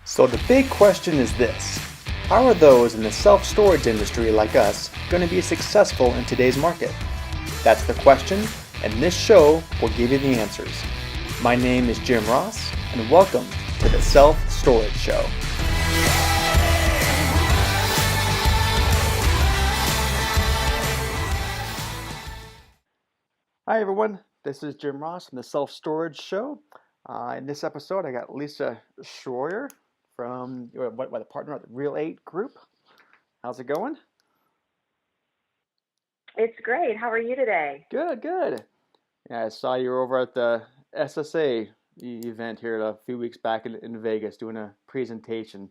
So the big question is this: how are those in the self-storage industry like us going to be successful in today's market? That's the question, and this show will give you the answers. My name is Jim Ross, and welcome to the Self-Storage Show. Hi everyone, this is Jim Ross from the Self-Storage Show. In this episode, I got Lisa Shroyer from the partner at the Real8 Group. How's it going? It's great. How are you today? Good, good. Yeah, I saw you were over at the SSA event here a few weeks back in Vegas doing a presentation.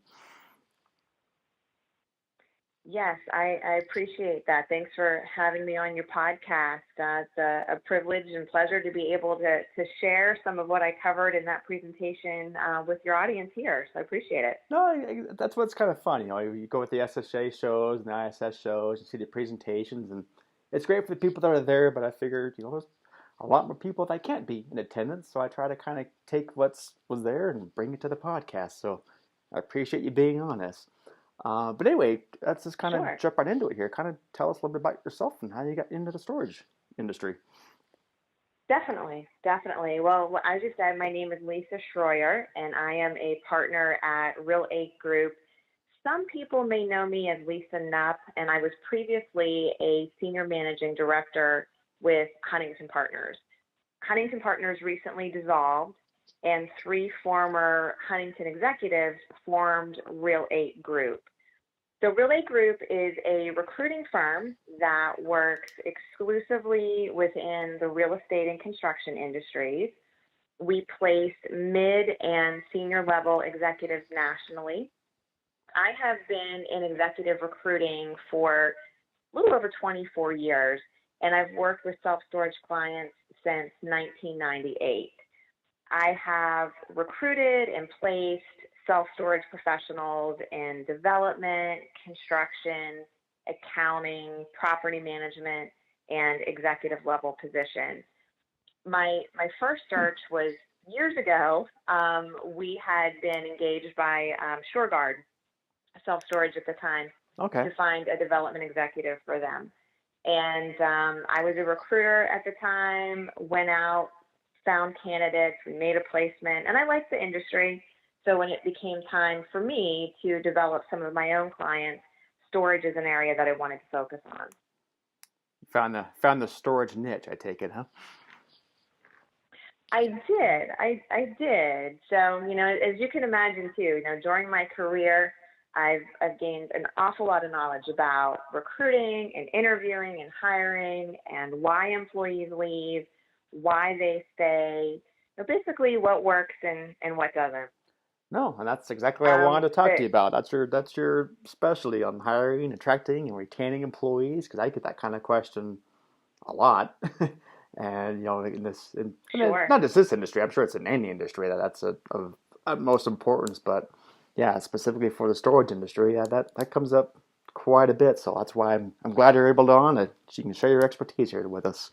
Yes, I appreciate that. Thanks for having me on your podcast. It's a privilege and pleasure to be able to share some of what I covered in that presentation with your audience here. So I appreciate it. No, that's what's kind of fun. You go with the SSA shows and the ISS shows, you see the presentations, and it's great for the people that are there. But I figured, there's a lot more people that can't be in attendance, so I try to kind of take was there and bring it to the podcast. So I appreciate you being on this. But anyway, let's just kind of Sure. jump right into it here. Kind of tell us a little bit about yourself and how you got into the storage industry. Definitely, definitely. Well, as you said, my name is Lisa Shroyer, and I am a partner at Real8 Group. Some people may know me as Lisa Knupp, and I was previously a senior managing director with Huntington Partners. Huntington Partners recently dissolved, and three former Huntington executives formed Real8 Group. So Real8 Group is a recruiting firm that works exclusively within the real estate and construction industries. We place mid and senior level executives nationally. I have been in executive recruiting for a little over 24 years, and I've worked with self-storage clients since 1998. I have recruited and placed self-storage professionals in development, construction, accounting, property management, and executive level positions. My first search was years ago. We had been engaged by Shore self-storage at the time Okay. to find a development executive for them. And I was a recruiter at the time, went out, found candidates, we made a placement, and I liked the industry. So when it became time for me to develop some of my own clients, storage is an area that I wanted to focus on. Found the storage niche, I take it, huh? I did. I did. So, as you can imagine too, during my career, I've gained an awful lot of knowledge about recruiting and interviewing and hiring and why employees leave, why they stay, basically what works and what doesn't. No, and that's exactly what I wanted to talk to But you about. That's your specialty on hiring, attracting, and retaining employees, because I get that kind of question a lot. And sure. not just this industry, I'm sure it's in any industry that's of utmost importance. But yeah, specifically for the storage industry, yeah, that comes up quite a bit. So that's why I'm glad you're able to on it. So you can share your expertise here with us.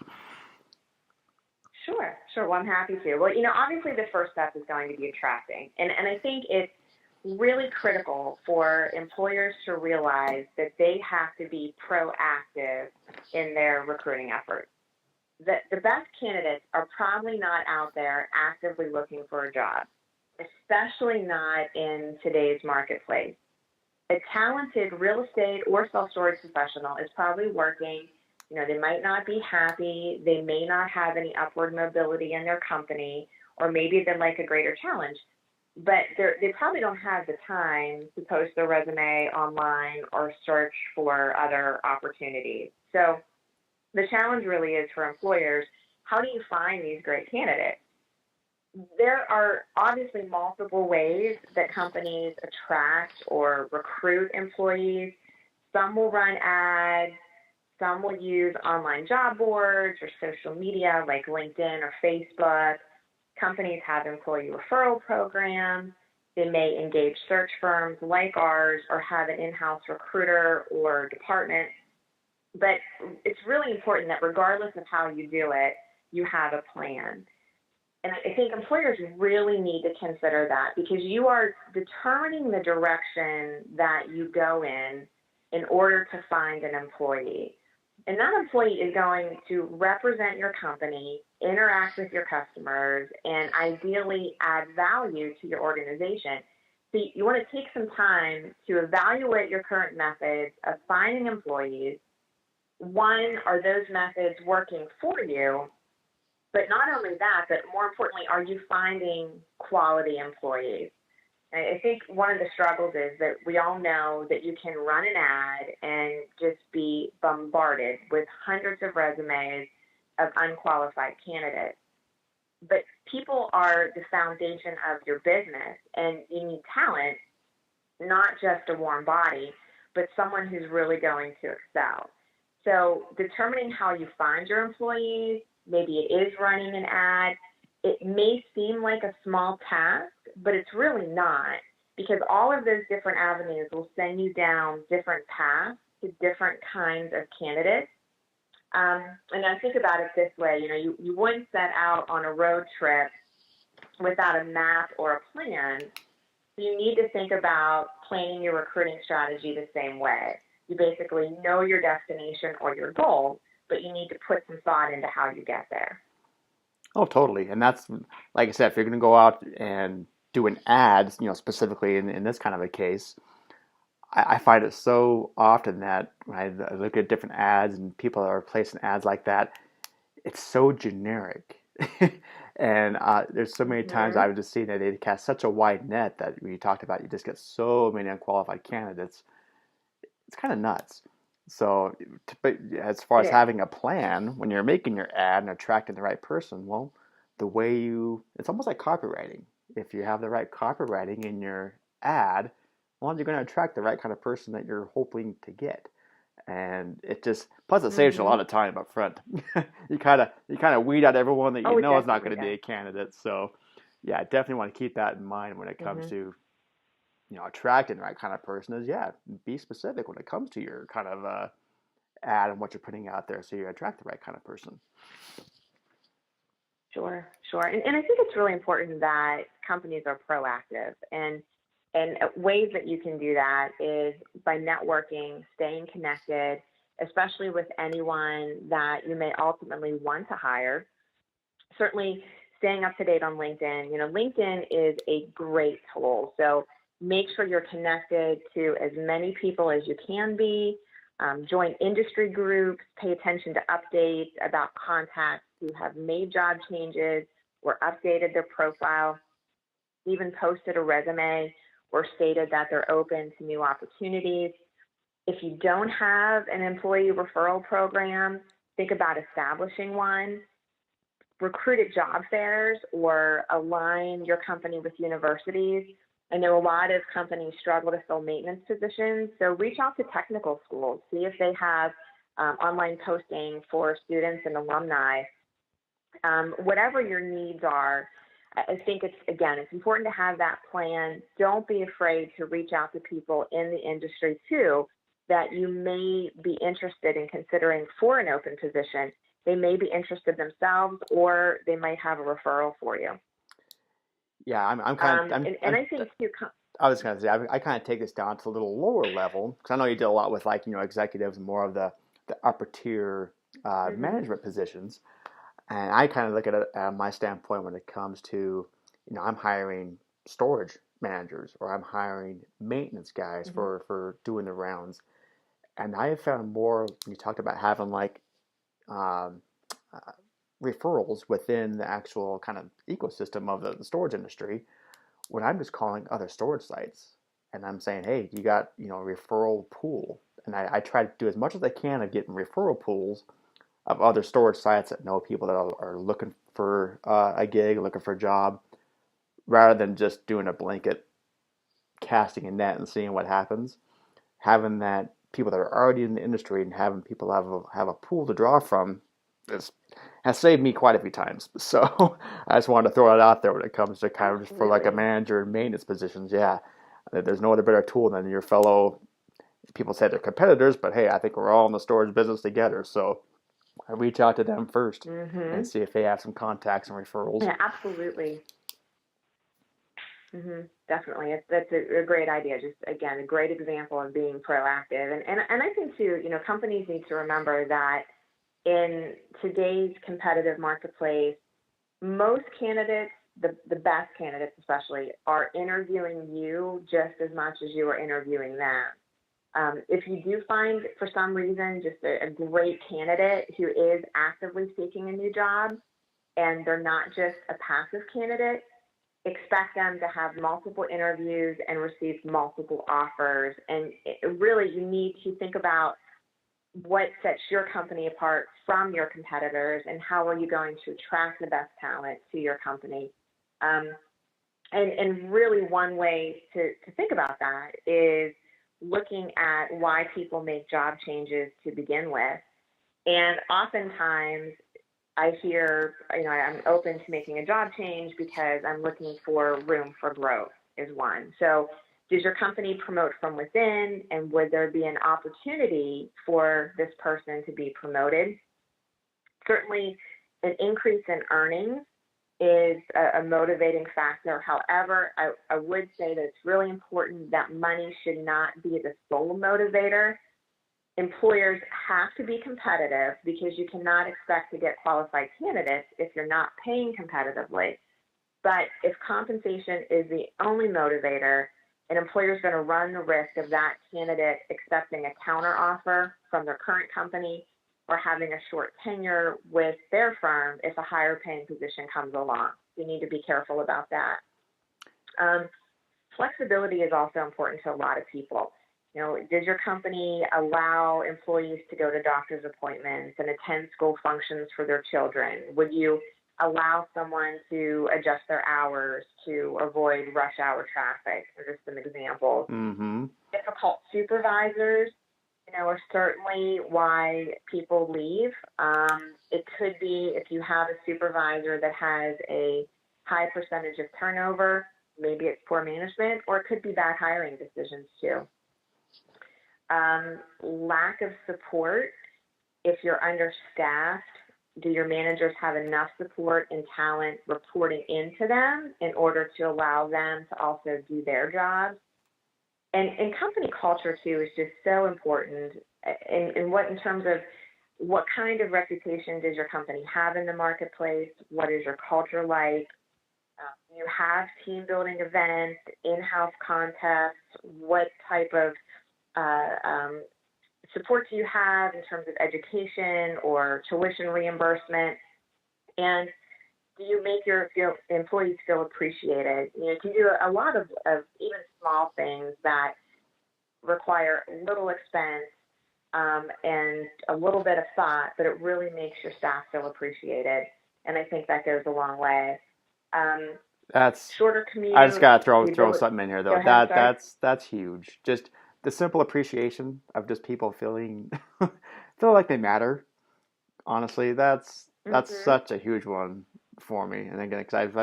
Sure, sure. Well, I'm happy to. Well, obviously the first step is going to be attracting. And I think it's really critical for employers to realize that they have to be proactive in their recruiting efforts. The best candidates are probably not out there actively looking for a job, especially not in today's marketplace. A talented real estate or self-storage professional is probably working. They might not be happy. They may not have any upward mobility in their company, or maybe they'd like a greater challenge. But they probably don't have the time to post their resume online or search for other opportunities. So the challenge really is for employers, how do you find these great candidates? There are obviously multiple ways that companies attract or recruit employees. Some will run ads, some will use online job boards or social media like LinkedIn or Facebook. Companies have employee referral programs. They may engage search firms like ours or have an in-house recruiter or department. But it's really important that regardless of how you do it, you have a plan. And I think employers really need to consider that because you are determining the direction that you go in order to find an employee. And that employee is going to represent your company, interact with your customers, and ideally add value to your organization. So you want to take some time to evaluate your current methods of finding employees. One, are those methods working for you? But not only that, but more importantly, are you finding quality employees? I think one of the struggles is that we all know that you can run an ad and just be bombarded with hundreds of resumes of unqualified candidates. But people are the foundation of your business, and you need talent, not just a warm body, but someone who's really going to excel. So determining how you find your employees, maybe it is running an ad. It may seem like a small task, but it's really not because all of those different avenues will send you down different paths to different kinds of candidates. And I think about it this way, you wouldn't set out on a road trip without a map or a plan. So you need to think about planning your recruiting strategy the same way. You basically know your destination or your goal, but you need to put some thought into how you get there. Oh, totally. And that's, like I said, if you're going to go out and do an ad, specifically in this kind of a case, I find it so often that when I look at different ads and people are placing ads like that, it's so generic. And there's so many times Mm-hmm. I've just seen that they cast such a wide net that when you talked about, you just get so many unqualified candidates. It's kind of nuts. So, but as far It as is. having a plan when you're making your ad and attracting the right person, well, it's almost like copywriting. If you have the right copywriting in your ad, well, you're going to attract the right kind of person that you're hoping to get. And plus it saves you a Mm-hmm. lot of time up front. you kind of weed out everyone that you Oh, it know is not definitely going to be does. a candidate. So, yeah, I definitely want to keep that in mind when it comes Mm-hmm. to attracting the right kind of person. Is yeah, be specific when it comes to your kind of ad and what you're putting out there, so you attract the right kind of person. Sure, sure. And I think it's really important that companies are proactive. And ways that you can do that is by networking, staying connected, especially with anyone that you may ultimately want to hire. Certainly staying up to date on LinkedIn. LinkedIn is a great tool. So make sure you're connected to as many people as you can be. Join industry groups, pay attention to updates about contacts who have made job changes or updated their profile, even posted a resume or stated that they're open to new opportunities. If you don't have an employee referral program, think about establishing one. Recruit at job fairs or align your company with universities. I know a lot of companies struggle to fill maintenance positions, so reach out to technical schools, see if they have online posting for students and alumni. Whatever your needs are, I think it's important to have that plan. Don't be afraid to reach out to people in the industry too that you may be interested in considering for an open position. They may be interested themselves, or they might have a referral for you. Yeah, I'm kind of And I think too. I was going to say I kind of take this down to a little lower level because I know you did a lot with like executives and more of the upper tier Mm-hmm, management positions, and I kind of look at it my standpoint when it comes to I'm hiring storage managers or I'm hiring maintenance guys mm-hmm, for doing the rounds, and I have found more when you talked about having like um, uh, referrals within the actual kind of ecosystem of the storage industry when I'm just calling other storage sites and I'm saying, hey, you got a referral pool, and I try to do as much as I can of getting referral pools of other storage sites that know people that are looking for a gig, looking for a job, rather than just doing a blanket casting a net and seeing what happens. Having that people that are already in the industry and having people have a pool to draw from is, has saved me quite a few times. So I just wanted to throw it out there when it comes to kind of for like a absolutely. manager and maintenance positions. Yeah, there's no other better tool than your fellow. People say they're competitors, but hey, I think we're all in the storage business together. So I reach out to them first and Mhm. see if they have some contacts and referrals. Yeah, absolutely. Definitely, that's a great idea. Just again, a great example of being proactive, and I think too, companies need to remember that in today's competitive marketplace, most candidates, the best candidates especially, are interviewing you just as much as you are interviewing them. If you do find, for some reason, just a great candidate who is actively seeking a new job and they're not just a passive candidate, expect them to have multiple interviews and receive multiple offers. And really, you need to think about what sets your company apart from your competitors and how are you going to attract the best talent to your company. Um, and really, one way to think about that is looking at why people make job changes to begin with. And oftentimes, I hear, I'm open to making a job change because I'm looking for room for growth, is one. So, does your company promote from within, and would there be an opportunity for this person to be promoted? Certainly, an increase in earnings is a motivating factor. However, I would say that it's really important that money should not be the sole motivator. Employers have to be competitive because you cannot expect to get qualified candidates if you're not paying competitively. But if compensation is the only motivator, an employer is going to run the risk of that candidate accepting a counteroffer from their current company or having a short tenure with their firm if a higher paying position comes along. You need to be careful about that. Um, Flexibility is also important to a lot of people. Does your company allow employees to go to doctor's appointments and attend school functions for their children? Would you allow someone to adjust their hours to avoid rush hour traffic? Those are some examples. Mm-hmm. Difficult supervisors, are certainly why people leave. It could be if you have a supervisor that has a high percentage of turnover, maybe it's poor management, or it could be bad hiring decisions too. Lack of support. If you're understaffed, do your managers have enough support and talent reporting into them in order to allow them to also do their jobs? And company culture too is just so important. In terms of what kind of reputation does your company have in the marketplace? What is your culture like? You have team building events, in-house contests. What type of support do you have in terms of education or tuition reimbursement? And do you make your employees feel appreciated? You can do a lot of even small things that require little expense and a little bit of thought, but it really makes your staff feel appreciated. And I think that goes a long way. Um, That's Shorter I just commute, gotta throw the throw ability. something in here Go though. ahead, I'm sorry. That's huge. Just the simple appreciation of just people feeling feel like they matter. Honestly, that's Mm-hmm. such a huge one for me. And again, because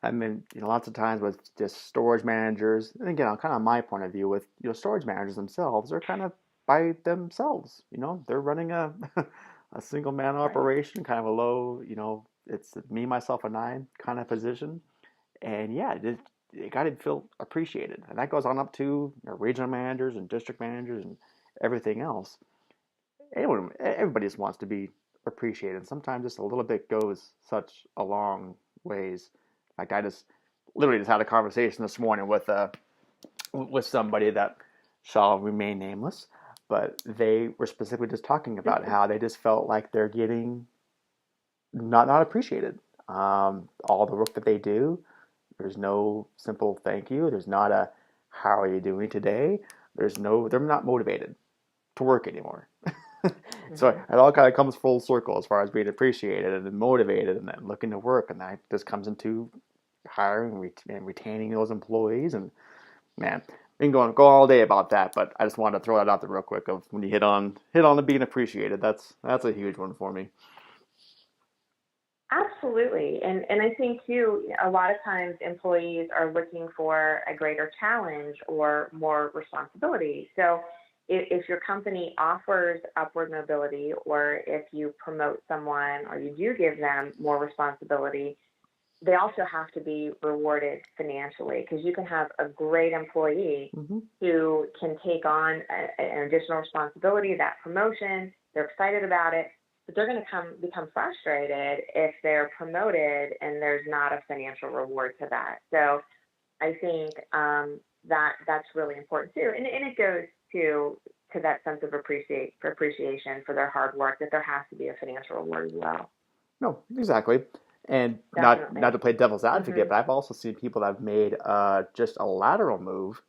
I've been lots of times with just storage managers, and again, on kind of my point of view with storage managers themselves, they're kind of by themselves. They're running a a single man Right. operation, kind of a low, it's me myself and I kind of position. And yeah, it got to feel appreciated, and that goes on up to regional managers and district managers and everything else. Everybody just wants to be appreciated. Sometimes just a little bit goes such a long ways. Like I just literally just had a conversation this morning with somebody that shall remain nameless, but they were specifically just talking about how they just felt like they're getting not appreciated. All the work that they do, there's no simple thank you. There's not a how are you doing today. They're not motivated to work anymore. So Mm-hmm. it all kind of comes full circle as far as being appreciated and motivated and then looking to work, and that just comes into hiring and retaining those employees. And man, we can go all day about that, but I just wanted to throw that out there real quick. Of when you hit on the being appreciated, that's a huge one for me. Absolutely. And I think, too, a lot of times employees are looking for a greater challenge or more responsibility. So if your company offers upward mobility, or if you promote someone or you do give them more responsibility, they also have to be rewarded financially, because you can have a great employee Mm-hmm. who can take on an additional responsibility, that promotion, they're excited about it, but they're going to become frustrated if they're promoted and there's not a financial reward to that. So I think that's really important too, and it goes to that sense of appreciation for their hard work, that there has to be a financial reward as well. No, exactly. And not Definitely. to play devil's advocate, Mhm. but I've also seen people that have made just a lateral move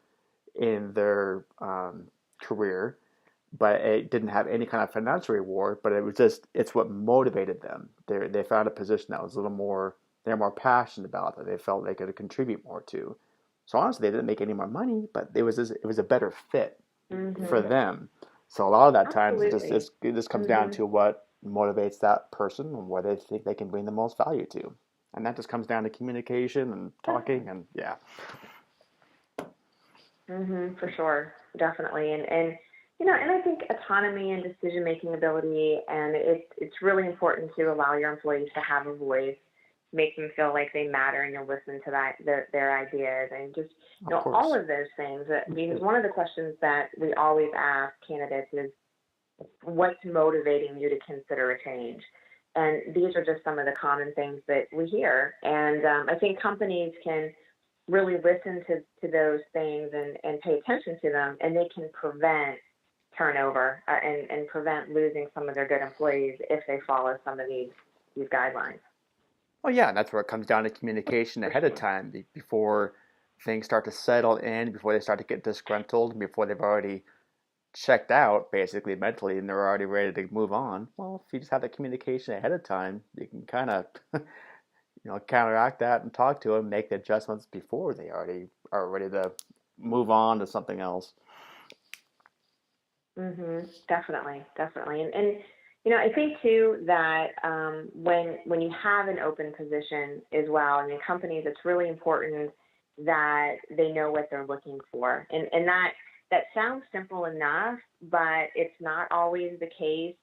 in their career, but it didn't have any kind of financial reward. But it was just it's what motivated them. They found a position that was a little more they're more passionate about, that they felt they could contribute more to. So honestly, they didn't make any more money, but it was a better fit for Mhm. them. So a lot of that times Absolutely. it just comes down Mhm. to what motivates that person and what they think they can bring the most value to, and that just comes down to communication and talking and yeah. For sure, definitely, and and I think autonomy and decision making ability, and it's really important to allow your employees to have a voice, make them feel like they matter, and you'll listen to their ideas, and just Of all course. of those things. Because one of the questions that we always ask candidates is, what's motivating you to consider a change? And these are just some of the common things that we hear. And I think companies can really listen to those things and pay attention to them, and they can prevent turnover and prevent losing some of their good employees if they follow some of these guidelines. Well, yeah, and that's where it comes down to communication ahead of time before things start to settle in, before they start to get disgruntled, before they've already checked out basically mentally and they're already ready to move on. Well, if you just have that communication ahead of time, you can kind of counteract that and talk to them, make the adjustments before they already are ready to move on to something else. Definitely, definitely, and I think too that when you have an open position as well, I mean, companies, it's really important that they know what they're looking for, and that sounds simple enough, but it's not always the case.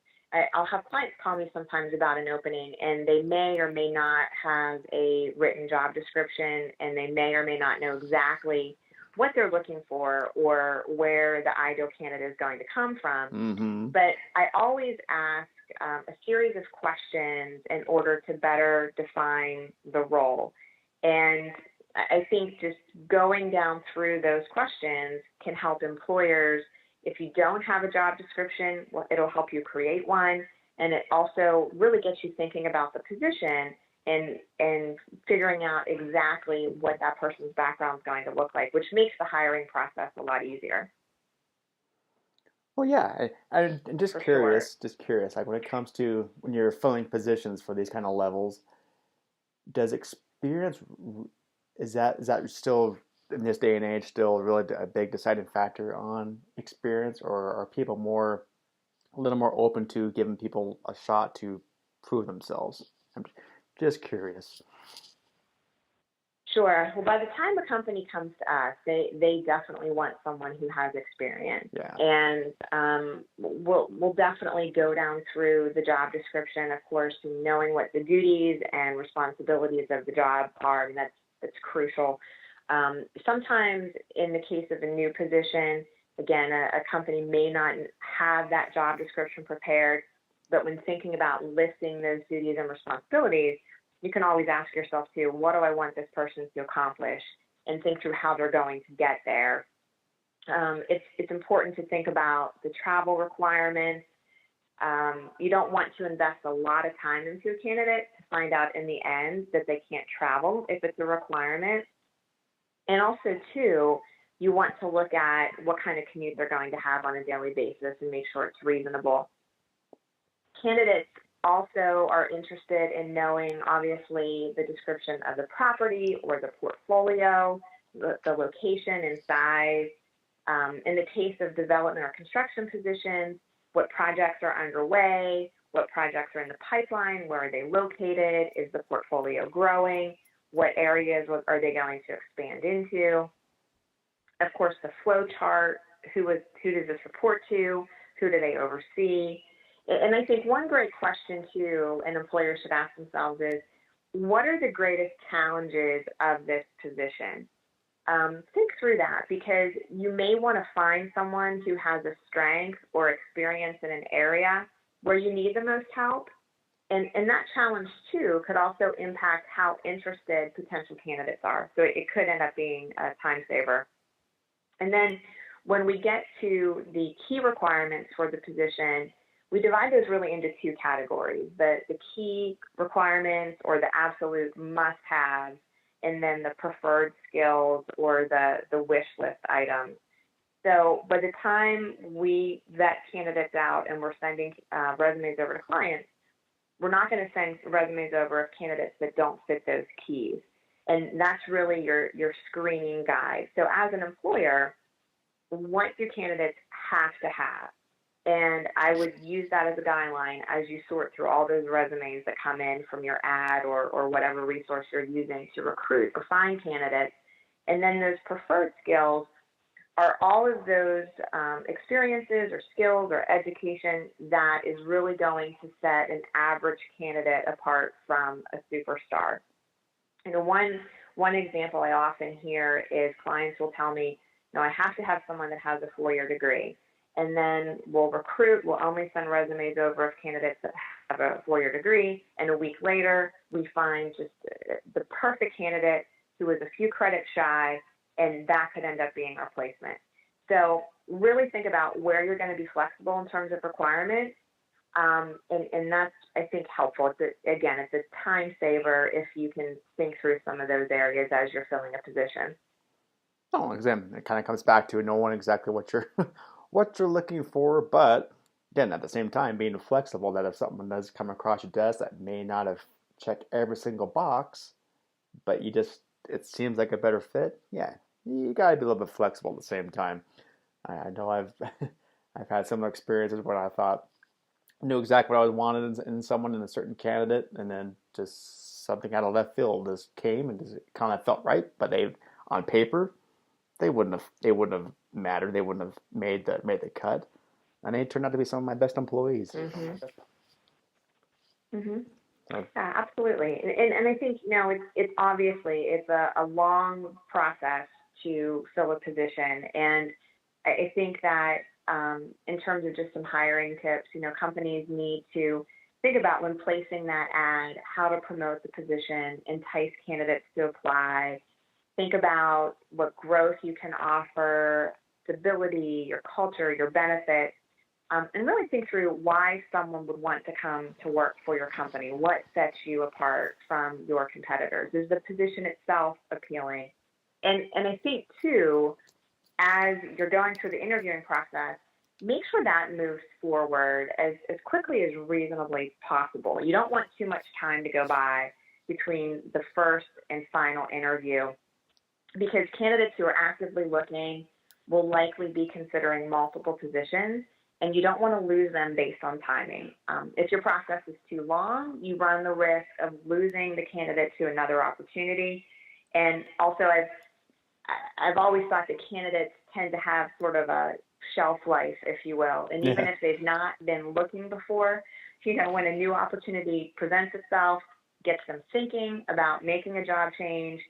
I'll have clients call me sometimes about an opening, and they may or may not have a written job description, and they may or may not know exactly what they're looking for or where the ideal candidate is going to come from. Mm-hmm. But I always ask a series of questions in order to better define the role. And I think just going down through those questions can help employers. If you don't have a job description, well, it'll help you create one. And it also really gets you thinking about the position and figuring out exactly what that person's background is going to look like, which makes the hiring process a lot easier. Well, yeah, I'm For sure. just curious, like when it comes to when you're filling positions for these kind of levels, does experience is that still in this day and age still really a big deciding factor on experience, or are people more a little more open to giving people a shot to prove themselves? I'm just curious. Sure. Well, by the time a company comes to us, they definitely want someone who has experience, Yeah, and we'll definitely go down through the job description, of course, knowing what the duties and responsibilities of the job are, and that's crucial. Sometimes, in the case of a new position, again, a company may not have that job description prepared, but when thinking about listing those duties and responsibilities, you can always ask yourself too, what do I want this person to accomplish, and think through how they're going to get there. It's important to think about the travel requirements. You don't want to invest a lot of time into a candidate to find out in the end that they can't travel if it's a requirement. And also too, you want to look at what kind of commute they're going to have on a daily basis and make sure it's reasonable. Candidates also are interested in knowing, obviously, the description of the property or the portfolio, the location and size. In the case of development or construction positions, what projects are underway, what projects are in the pipeline, where are they located, is the portfolio growing, what areas are they going to expand into. Of course, the flow chart, who does this report to? Who do they oversee? And I think one great question too, an employer should ask themselves is, what are the greatest challenges of this position? Think through that, because you may want to find someone who has a strength or experience in an area where you need the most help. And that challenge too could also impact how interested potential candidates are. So it could end up being a time saver. And then when we get to the key requirements for the position, we divide those really into two categories: the key requirements, or the absolute must-haves, and then the preferred skills, or the wish list items. So by the time we vet candidates out and we're sending resumes over to clients, we're not going to send resumes over of candidates that don't fit those keys. And that's really your screening guide. So as an employer, what do candidates have to have? And I would use that as a guideline as you sort through all those resumes that come in from your ad or whatever resource you're using to recruit or find candidates. And then those preferred skills are all of those experiences or skills or education that is really going to set an average candidate apart from a superstar. You know, one example I often hear is clients will tell me, I have to have someone that has a 4-year degree. And then we'll only send resumes over of candidates that have a 4-year degree. And a week later, we find just the perfect candidate who is a few credits shy, and that could end up being our placement. So really think about where you're going to be flexible in terms of requirements. And that's, I think, helpful. It's a time saver if you can think through some of those areas as you're filling a position. Oh, again, it kind of comes back to knowing exactly what you're what you're looking for, but again, at the same time, being flexible, that if something does come across your desk that may not have checked every single box, but it seems like a better fit, yeah, you gotta be a little bit flexible at the same time. I know I've I've had similar experiences where I thought I knew exactly what I wanted in someone, in a certain candidate, and then just something out of left field just came and just kind of felt right, but on paper they wouldn't have mattered. They wouldn't have made the cut, and they turned out to be some of my best employees. Mm-hmm. Mm-hmm. Yeah, absolutely. And I think, it's obviously a long process to fill a position. And I think that in terms of just some hiring tips, companies need to think about, when placing that ad, how to promote the position, entice candidates to apply. Think about what growth you can offer, stability, your culture, your benefits. And really think through why someone would want to come to work for your company. What sets you apart from your competitors? Is the position itself appealing? And I think, too, as you're going through the interviewing process, make sure that moves forward as quickly as reasonably possible. You don't want too much time to go by between the first and final interview, because candidates who are actively looking will likely be considering multiple positions, and you don't want to lose them based on timing. If your process is too long, you run the risk of losing the candidate to another opportunity. And also, I've always thought that candidates tend to have sort of a shelf life, if you will. And even if they've not been looking before, when a new opportunity presents itself, gets them thinking about making a job change,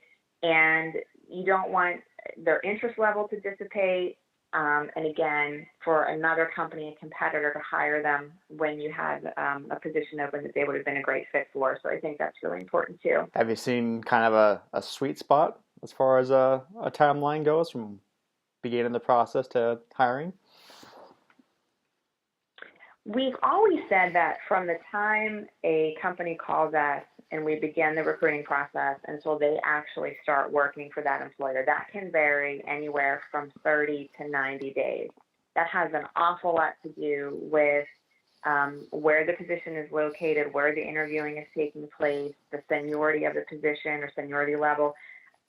and you don't want their interest level to dissipate. And again, for another company, a competitor, to hire them when you had a position open that they would have been a great fit for. So I think that's really important too. Have you seen kind of a sweet spot as far as a timeline goes from beginning the process to hiring? We've always said that from the time a company calls us and we begin the recruiting process until they actually start working for that employer, that can vary anywhere from 30 to 90 days. That has an awful lot to do with where the position is located, where the interviewing is taking place, the seniority of the position or seniority level.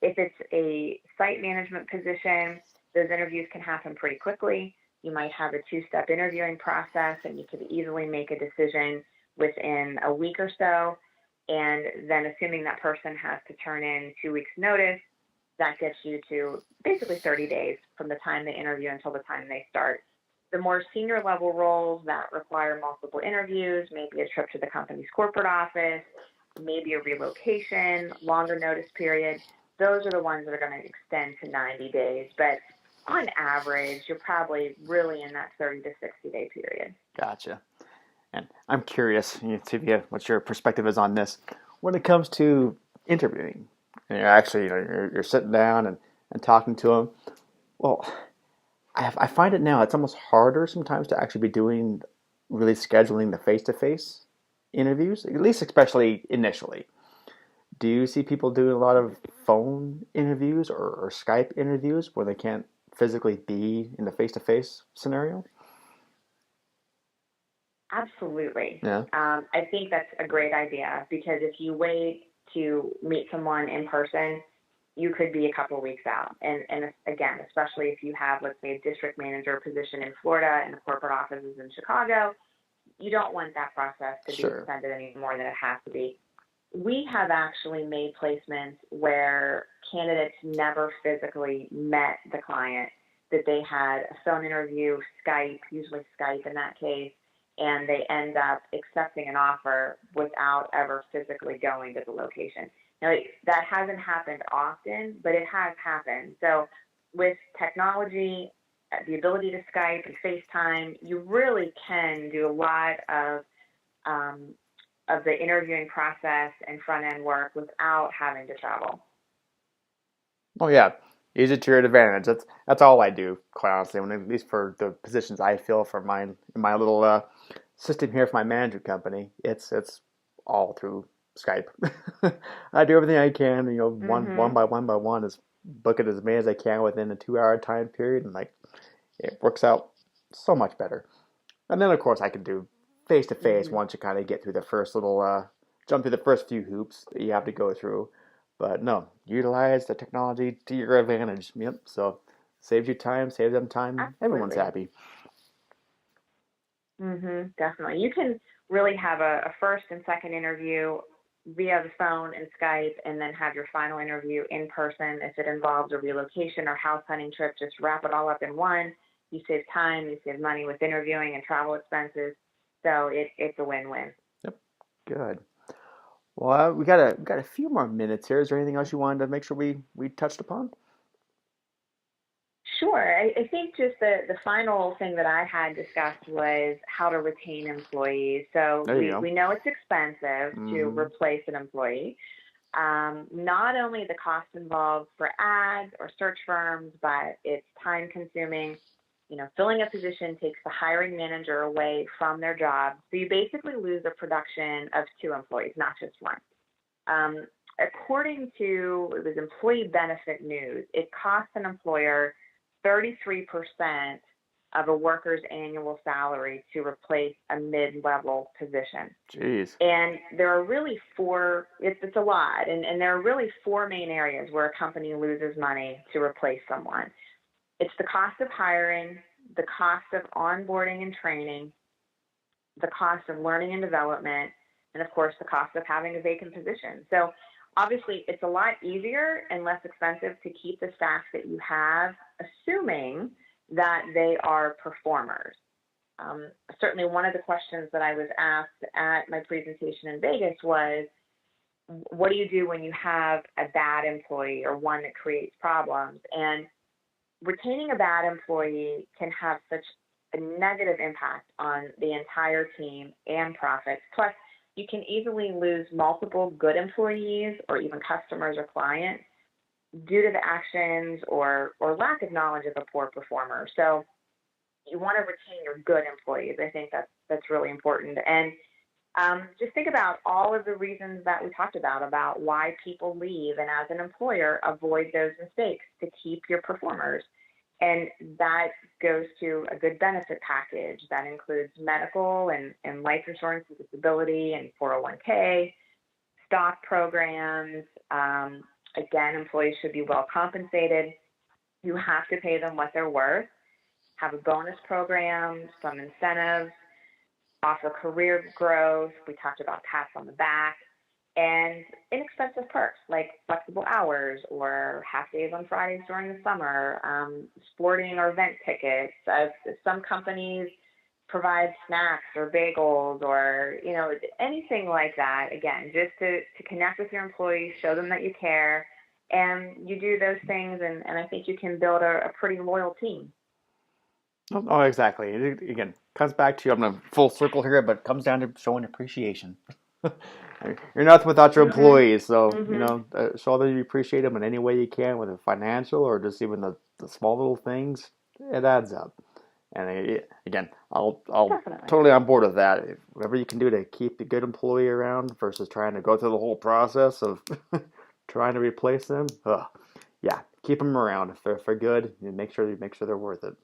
If it's a site management position, those interviews can happen pretty quickly. You might have a 2-step interviewing process, and you could easily make a decision within a week or so. And then assuming that person has to turn in 2 weeks notice, That gets you to basically 30 days from the time they interview until the time they start. The more senior level roles that require multiple interviews, maybe a trip to the company's corporate office, maybe a relocation, longer notice period, those are the ones that are going to extend to 90 days. But on average, you're probably really in that 30 to 60-day period. Gotcha. And I'm curious, Tivia, what your perspective is on this. When it comes to interviewing, and you're actually, you're sitting down and talking to them. Well, I find it now, it's almost harder sometimes to actually be doing, really scheduling the face-to-face interviews, at least especially initially. Do you see people doing a lot of phone interviews or Skype interviews where they can't physically be in the face-to-face scenario? Absolutely. Yeah, I think that's a great idea because if you wait to meet someone in person, you could be a couple of weeks out. And again, especially if you have, let's say, a district manager position in Florida and the corporate office is in Chicago, you don't want that process to be sure. extended any more than it has to be. We have actually made placements where candidates never physically met the client, that they had a phone interview, Skype, usually Skype in that case, and they end up accepting an offer without ever physically going to the location. Now, that hasn't happened often, but it has happened. So with technology, the ability to Skype and FaceTime, you really can do a lot um, of the interviewing process and front end work without having to travel. Oh yeah, use it to your advantage. That's all I do, quite honestly. When at least for the positions I fill for my little system here for my management company, it's all through Skype. I do everything I can, one Mm-hmm. by one by one, is book it as many as I can within a 2 hour time period, and like it works out so much better. And then of course I can do face to face Mm-hmm. once you kind of get through the first little jump through the first few hoops that you have to go through. But no, utilize the technology to your advantage. Yep. So saves you time, saves them time. Everyone's Absolutely. happy. Definitely. You can really have a first and second interview via the phone and Skype, and then have your final interview in person. If it involves a relocation or house hunting trip, just wrap it all up in one. You save time, you save money with interviewing and travel expenses. So it's a win-win. Yep. Good. Well, we got a few more minutes here. Is there anything else you wanted to make sure we touched upon? Sure. I think just the final thing that I had discussed was how to retain employees. So There you we go. know it's expensive to Mm-hmm. replace an employee. Not only the cost involved for ads or search firms, but it's time consuming. Filling a position takes the hiring manager away from their job. So you basically lose a production of two employees, not just one. According to it was Employee Benefit News, it costs an employer 33% of a worker's annual salary to replace a mid-level position. Jeez. And there are really it's a lot, and there are really four main areas where a company loses money to replace someone. It's the cost of hiring, the cost of onboarding and training, the cost of learning and development, and of course the cost of having a vacant position. So obviously it's a lot easier and less expensive to keep the staff that you have, assuming that they are performers. Certainly one of the questions that I was asked at my presentation in Vegas was, what do you do when you have a bad employee or one that creates problems? And retaining a bad employee can have such a negative impact on the entire team and profits. Plus, you can easily lose multiple good employees or even customers or clients due to the actions or lack of knowledge of a poor performer. So you want to retain your good employees. I think that's really important. And just think about all of the reasons that we talked about why people leave, and as an employer, avoid those mistakes to keep your performers. And that goes to a good benefit package that includes medical and life insurance and disability and 401k, stock programs. Again, employees should be well compensated. You have to pay them what they're worth. Have a bonus program, some incentives, offer career growth. We talked about pats on the back. and inexpensive perks like flexible hours or half days on Fridays during the summer, sporting or event tickets. Some companies provide snacks or bagels or, anything like that. Again, just to connect with your employees, show them that you care, and you do those things, and I think you can build a pretty loyal team. Oh, exactly. Again, comes back to, I'm going to full circle here, but it comes down to showing appreciation. You're nothing without your Mhm. employees, so Mhm. show that you appreciate them in any way you can, whether financial or just even the small little things. It adds up. And again, I'll Definitely. totally on board with that. Whatever you can do to keep a good employee around versus trying to go through the whole process of trying to replace them. Yeah, keep them around if they're good. And make sure they're worth it.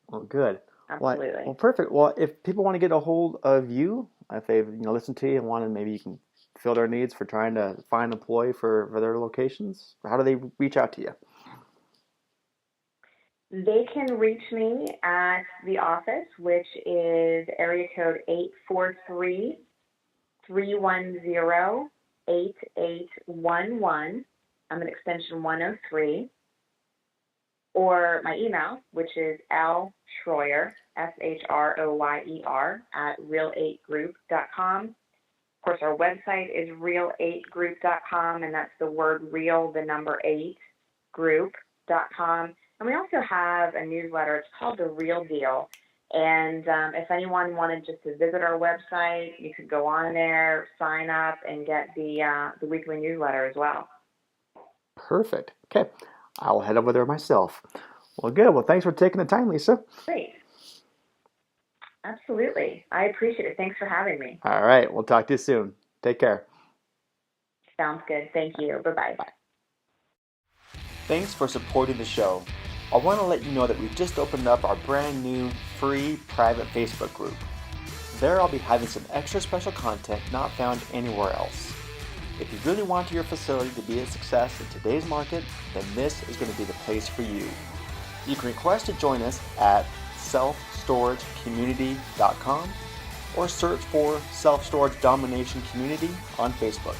Well, good. Well, Absolutely. perfect. Well, if people want to get a hold of you, if they've listened to you and want to, maybe you can fill their needs for trying to find an employee for their locations. How do they reach out to you? They can reach me at the office, which is area code 843-310-8811. I'm at extension 103. Or my email, which is lshroyer, Shroyer, at real8group.com. Of course, our website is real8group.com, and that's the word real, the number 8, group.com. And we also have a newsletter. It's called The Real Deal. And if anyone wanted just to visit our website, you could go on there, sign up, and get the weekly newsletter as well. Perfect. Okay. I'll head over there myself. Well, good. Well, thanks for taking the time, Lisa. Great. Absolutely. I appreciate it. Thanks for having me. All right. We'll talk to you soon. Take care. Sounds good. Thank you. Bye-bye. Bye. Thanks for supporting the show. I want to let you know that we've just opened up our brand new free private Facebook group. There I'll be having some extra special content not found anywhere else. If you really want your facility to be a success in today's market, then this is going to be the place for you. You can request to join us at selfstoragecommunity.com or search for Self Storage Domination Community on Facebook.